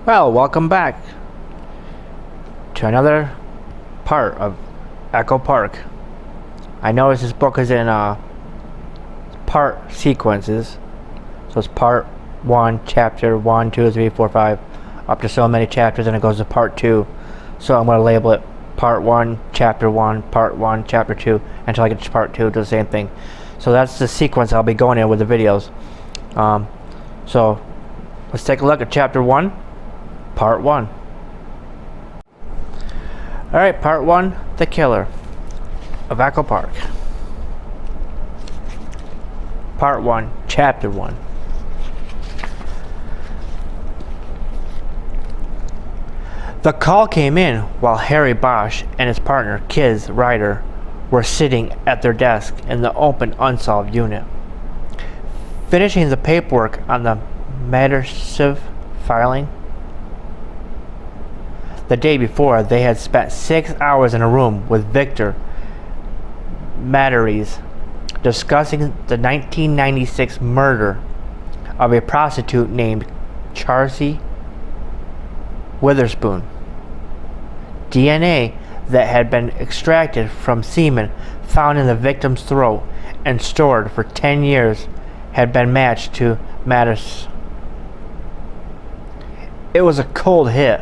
Well, welcome back to another part of Echo Park. I noticed this book is in part sequences. So it's part 1, chapter 1, 2, 3, 4, 5, up to so many chapters, and it goes to part 2. So I'm going to label it part 1, chapter 1, part 1, chapter 2, until I get to part 2, do the same thing. So that's the sequence I'll be going in with the videos. So let's take a look at chapter 1. Part 1. Alright, part 1, The Killer of Echo Park. Part 1, Chapter 1. The call came in while Harry Bosch and his partner, Kiz Ryder, were sitting at their desk in the open unsolved unit, finishing the paperwork on the Mattersiv filing. The day before, they had spent 6 hours in a room with Victor Matteries discussing the 1996 murder of a prostitute named Chelsea Witherspoon. DNA that had been extracted from semen found in the victim's throat and stored for 10 years had been matched to Matters. It was a cold hit.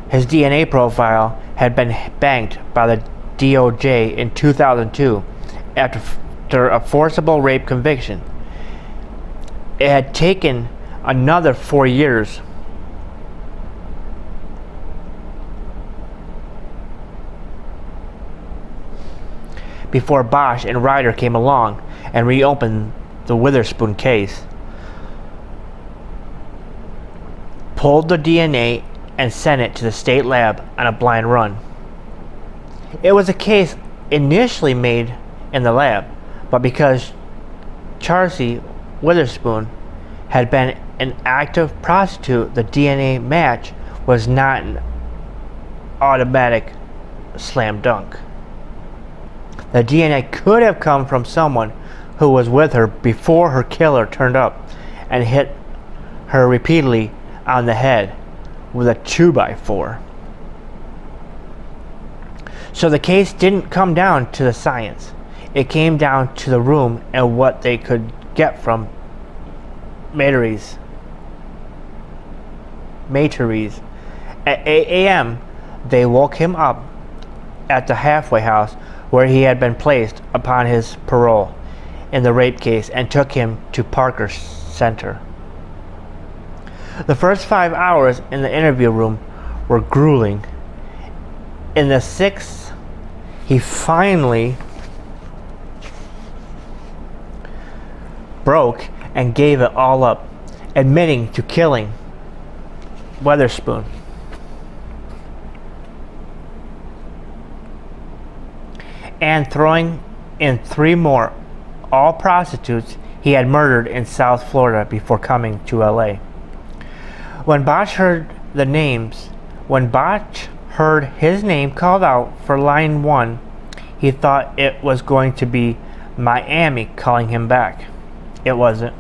His DNA profile had been banked by the DOJ in 2002 after a forcible rape conviction. It had taken another 4 years before Bosch and Ryder came along and reopened the Witherspoon case, pulled the DNA and sent it to the state lab on a blind run. It was a case initially made in the lab, but because Chelsea Witherspoon had been an active prostitute, the DNA match was not an automatic slam dunk. The DNA could have come from someone who was with her before her killer turned up and hit her repeatedly on the head with a 2x4. So the case didn't come down to the science. It came down to the room and what they could get from Matteries. At 8 a.m., they woke him up at the halfway house where he had been placed upon his parole in the rape case and took him to Parker Center. The first 5 hours in the interview room were grueling. In the 6th, he finally broke and gave it all up, admitting to killing Witherspoon. And throwing in 3 more, all prostitutes he had murdered in South Florida before coming to LA. When Bosch heard his name called out for line 1, he thought it was going to be Miami calling him back. It wasn't.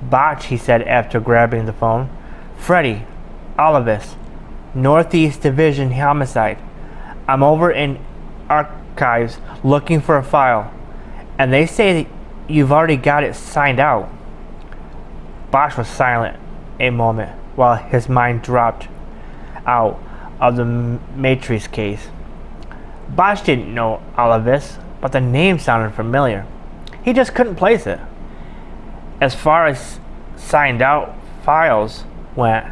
Bosch, he said after grabbing the phone. Freddie, Livius, Northeast Division Homicide. I'm over in archives looking for a file, and they say that you've already got it signed out. Bosch was silent a moment while his mind dropped out of the Matteries case. Bosch didn't know Livius, but the name sounded familiar. He just couldn't place it. As far as signed out files went,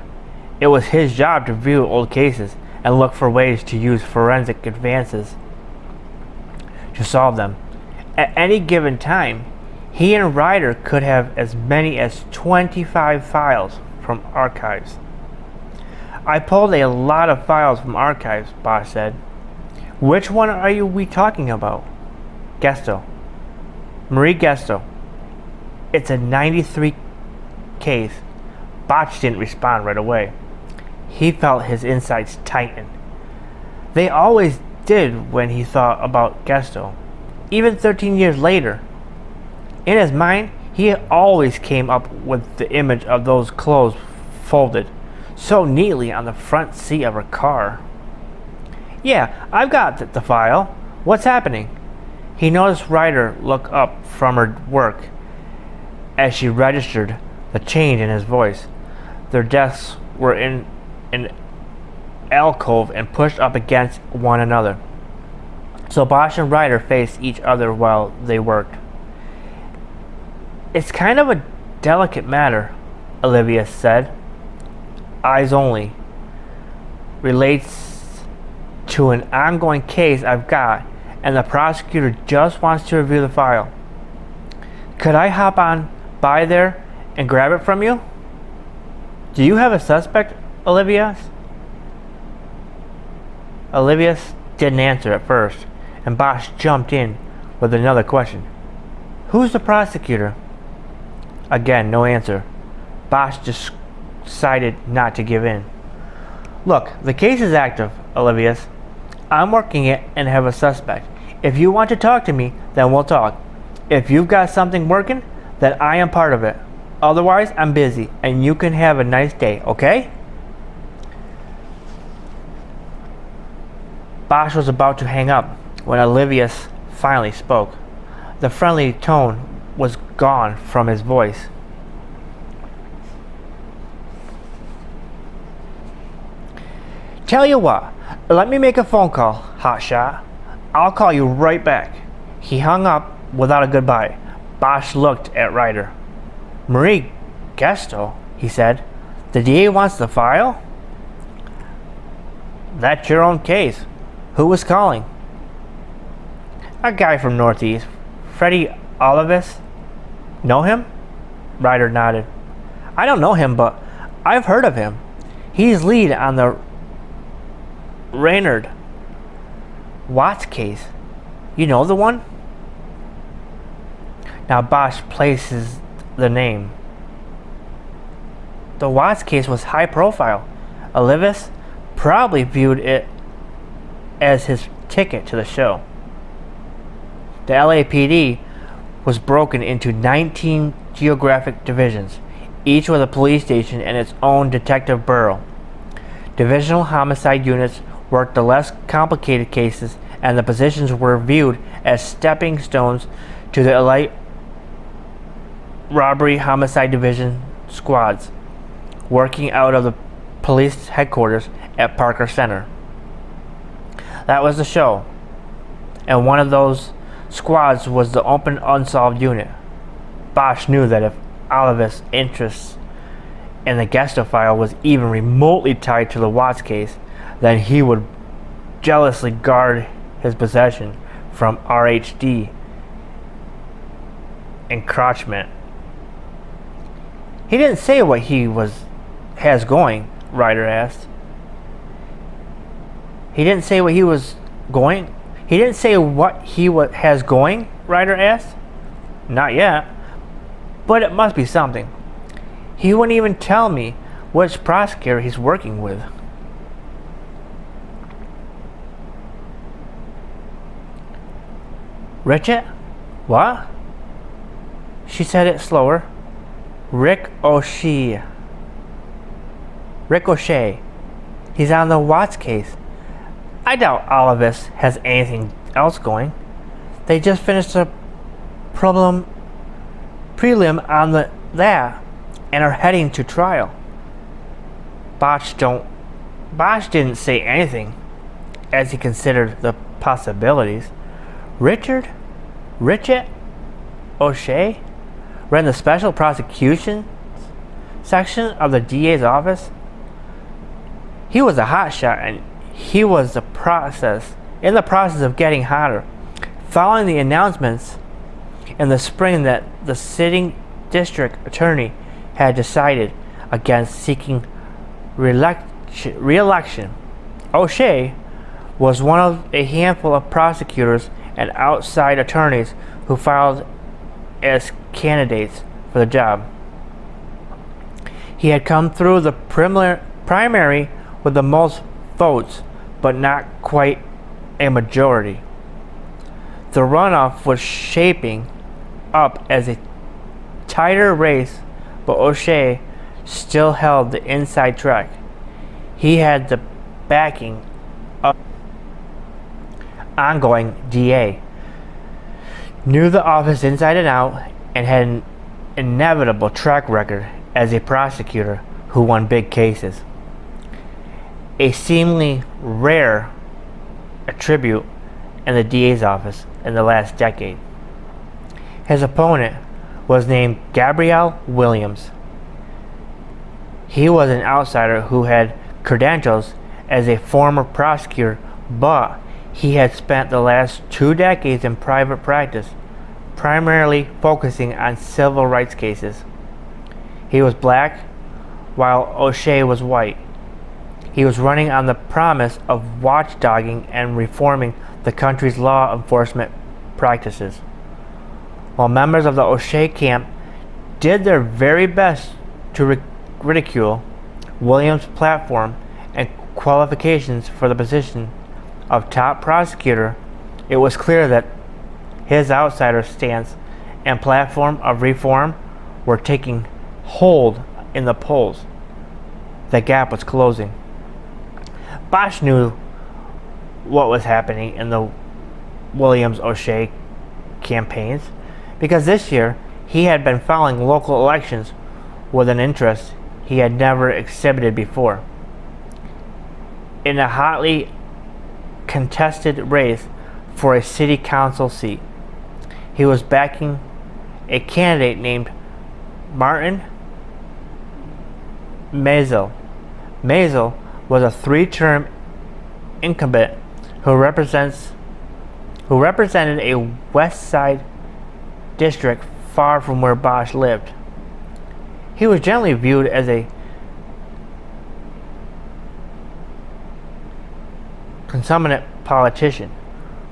it was his job to review old cases and look for ways to use forensic advances to solve them. At any given time, he and Ryder could have as many as 25 files from archives. I pulled a lot of files from archives, Bosch said. Which one are we talking about? Gesto. Marie Gesto. It's a 93 case. Bosch didn't respond right away. He felt his insides tighten. They always did when he thought about Gesto. Even 13 years later. In his mind, he always came up with the image of those clothes folded, so neatly on the front seat of her car. "Yeah, I've got the file. What's happening?" He noticed Ryder look up from her work as she registered the change in his voice. Their desks were in an alcove and pushed up against one another, so Bosch and Ryder faced each other while they worked. "It's kind of a delicate matter," Olivia said. "Eyes only. Relates to an ongoing case I've got, and the prosecutor just wants to review the file. Could I hop on by there and grab it from you?" "Do you have a suspect?" Olivia didn't answer at first, and Bosch jumped in with another question. "Who's the prosecutor?" Again, no answer. Bosch decided not to give in. "Look, the case is active, Olivia. I'm working it and have a suspect. If you want to talk to me, then we'll talk. If you've got something working, then I am part of it. Otherwise, I'm busy, and you can have a nice day, okay?" Bosch was about to hang up when Olivia finally spoke. The friendly tone was gone from his voice. "Tell you what, let me make a phone call, hotshot. I'll call you right back." He hung up without a goodbye. Bosch looked at Ryder. "Marie Gesto," he said. "The DA wants the file?" "That's your own case. Who was calling?" "A guy from Northeast. Freddie Olivis. Know him?" Ryder nodded. "I don't know him, but I've heard of him. He's lead on the Raynard Watts case. You know the one?" Now Bosch places the name. The Watts case was high profile. Olivis probably viewed it as his ticket to the show. The LAPD was broken into 19 geographic divisions, each with a police station and its own detective bureau. Divisional homicide units worked the less complicated cases, and the positions were viewed as stepping stones to the elite robbery homicide division squads, working out of the police headquarters at Parker Center. That was the show, and one of those squads was the open unsolved unit. Bosch knew that if Olivis' interest in the Gesto file was even remotely tied to the Watts case, then he would jealously guard his possession from RHD encroachment. "He didn't say what he has going," Ryder asked. He didn't say what he has going, Ryder asked. "Not yet, but it must be something. He wouldn't even tell me which prosecutor he's working with." "Richard? What?" She said it slower. Rick O'Shea. He's on the Watts case. I doubt Olivis has anything else going. They just finished a prelim on that and are heading to trial. Bosch didn't say anything as he considered the possibilities. Richard O'Shea ran the special prosecution section of the DA's office. He was a hotshot, and he was in the process of getting hotter. Following the announcements in the spring that the sitting district attorney had decided against seeking re-election, O'Shea was one of a handful of prosecutors and outside attorneys who filed as candidates for the job. He had come through the primary with the most votes, but not quite a majority. The runoff was shaping up as a tighter race, but O'Shea still held the inside track. He had the backing of ongoing DA, knew the office inside and out, and had an inevitable track record as a prosecutor who won big cases. A seemingly rare attribute in the DA's office in the last decade. His opponent was named Gabrielle Williams. He was an outsider who had credentials as a former prosecutor, but he had spent the last 2 decades in private practice, primarily focusing on civil rights cases. He was black, while OShea was white. He was running on the promise of watchdogging and reforming the country's law enforcement practices. While members of the OShea camp did their very best to ridicule Williams' platform and qualifications for the position of top prosecutor, it was clear that his outsider stance and platform of reform were taking hold in the polls. The gap was closing. Bosch knew what was happening in the Williams-OShea campaigns because this year he had been following local elections with an interest he had never exhibited before. In a hotly contested race for a city council seat, he was backing a candidate named Martin Maisel. Maisel was a 3-term incumbent who represented a West Side district far from where Bosch lived. He was generally viewed as a consummate politician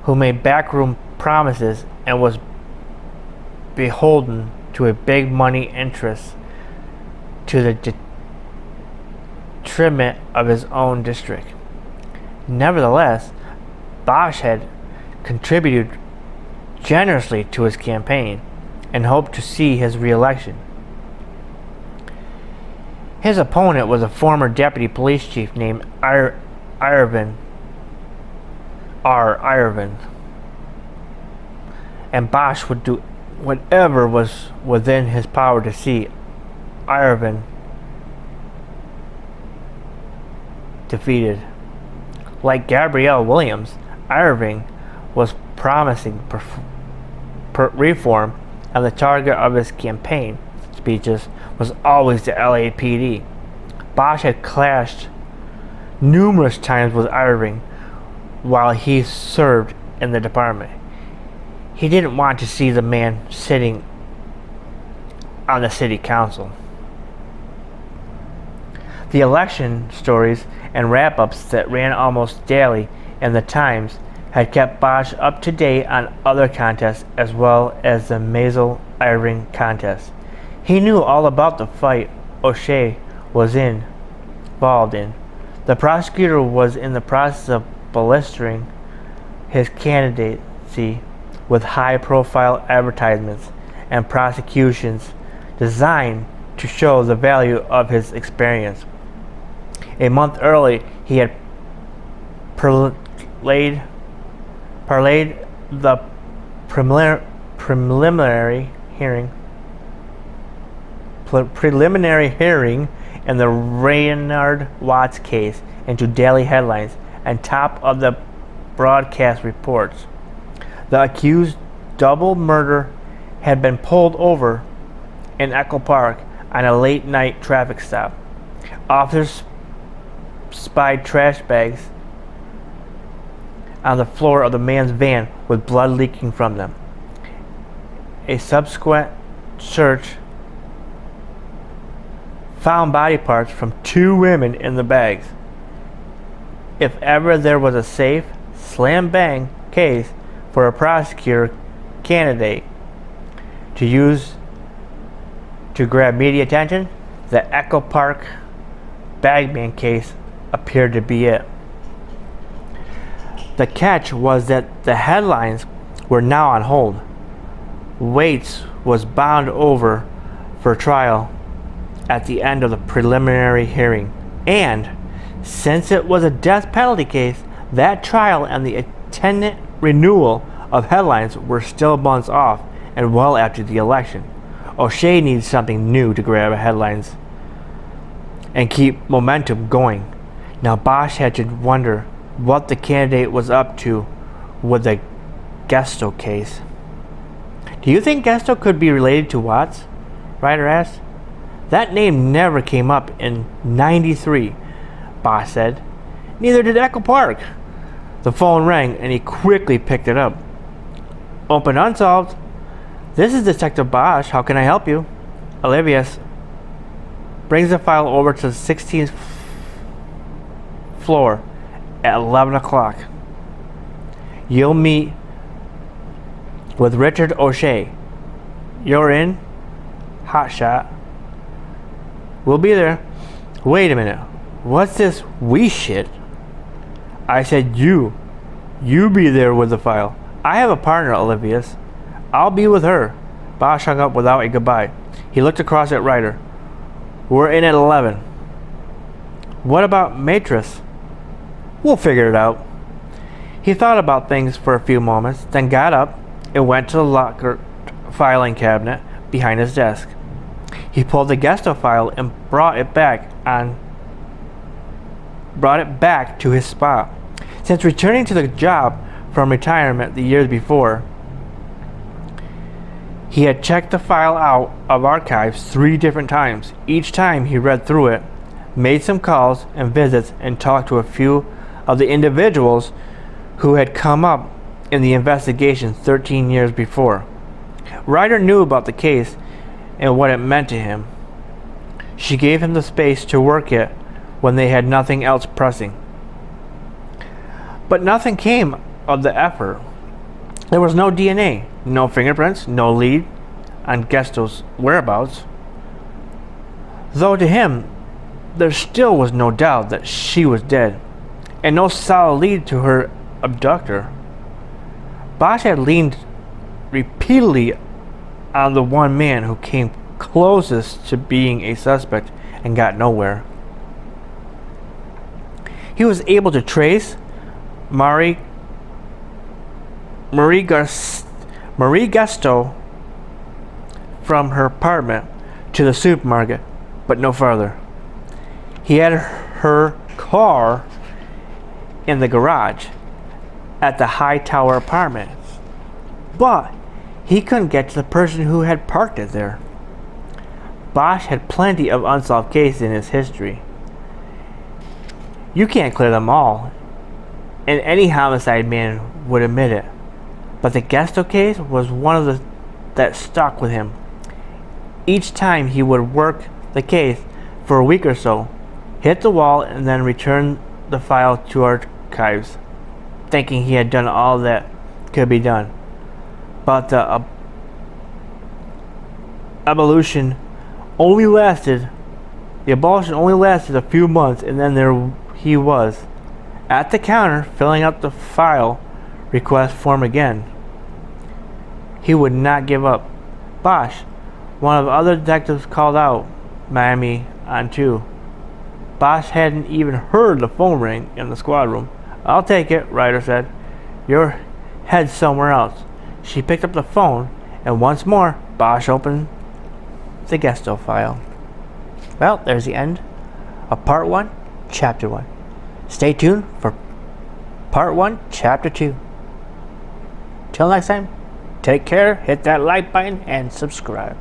who made backroom promises and was beholden to a big money interest to the detriment of his own district. Nevertheless, Bosch had contributed generously to his campaign and hoped to see his re-election. His opponent was a former deputy police chief named Irvin, and Bosch would do whatever was within his power to see Irvin defeated. Like Gabrielle Williams, Irving was promising reform, and the target of his campaign speeches was always the LAPD. Bosch had clashed numerous times with Irving while he served in the department. He didn't want to see the man sitting on the city council. The election stories and wrap-ups that ran almost daily in the Times had kept Bosch up to date on other contests as well as the Maisel-Irving contest. He knew all about the fight OShea was involved in. The prosecutor was in the process of bolstering his candidacy with high-profile advertisements and prosecutions designed to show the value of his experience. A month early, he had parlayed the preliminary hearing in the Raynard Watts case into daily headlines and top of the broadcast reports. The accused double murder had been pulled over in Echo Park on a late-night traffic stop. Officers spied trash bags on the floor of the man's van with blood leaking from them. A subsequent search found body parts from 2 women in the bags. If ever there was a safe, slam-bang case for a prosecutor candidate to use to grab media attention, the Echo Park bagman case appeared to be it. The catch was that the headlines were now on hold. Waits was bound over for trial at the end of the preliminary hearing, and Since it was a death penalty case, that trial and the attendant renewal of headlines were still months off and well after the election. OShea needed something new to grab headlines and keep momentum going. Now Bosch had to wonder what the candidate was up to with the Gesto case. Do you think Gesto could be related to Watts? Ryder asked. That name never came up in '93, Bosch said. Neither did Echo Park. The phone rang and he quickly picked it up. Open unsolved. This is Detective Bosch. How can I help you? Livius brings the file over to the 16th floor at 11 o'clock. You'll meet with Richard OShea. You're in? Hot shot. We'll be there. Wait a minute. What's this we shit? I said you. You be there with the file. I have a partner, Livius. I'll be with her. Bosch hung up without a goodbye. He looked across at Ryder. We're in at 11. What about Matris? We'll figure it out. He thought about things for a few moments, then got up and went to the locker filing cabinet behind his desk. He pulled the Gesto file and brought it back to his spot. Since returning to the job from retirement the years before, he had checked the file out of archives 3 different times. Each time he read through it, made some calls and visits, and talked to a few of the individuals who had come up in the investigation 13 years before. Ryder knew about the case and what it meant to him. She gave him the space to work it when they had nothing else pressing. But nothing came of the effort. There was no DNA, no fingerprints, no lead on Gesto's whereabouts. Though to him, there still was no doubt that she was dead, and no solid lead to her abductor. Bosch had leaned repeatedly on the one man who came closest to being a suspect and got nowhere. He was able to trace Marie Gesto from her apartment to the supermarket, but no farther. He had her car in the garage at the Hightower apartment, but he couldn't get to the person who had parked it there. Bosch had plenty of unsolved cases in his history. You can't clear them all, and any homicide man would admit it. But the Gesto case was one of the that stuck with him. Each time he would work the case for a week or so, hit the wall, and then return the file to archives, thinking he had done all that could be done. But the abolition only lasted a few months, and then there he was at the counter filling out the file request form again. He would not give up. Bosch, one of the other detectives, called out Miami on 2. Bosch hadn't even heard the phone ring in the squad room. I'll take it, Ryder said. Your head's somewhere else. She picked up the phone, and once more, Bosch opened the Gesto file. Well, there's the end of Part 1, Chapter 1. Stay tuned for Part 1, Chapter 2. Till next time, take care, hit that like button, and subscribe.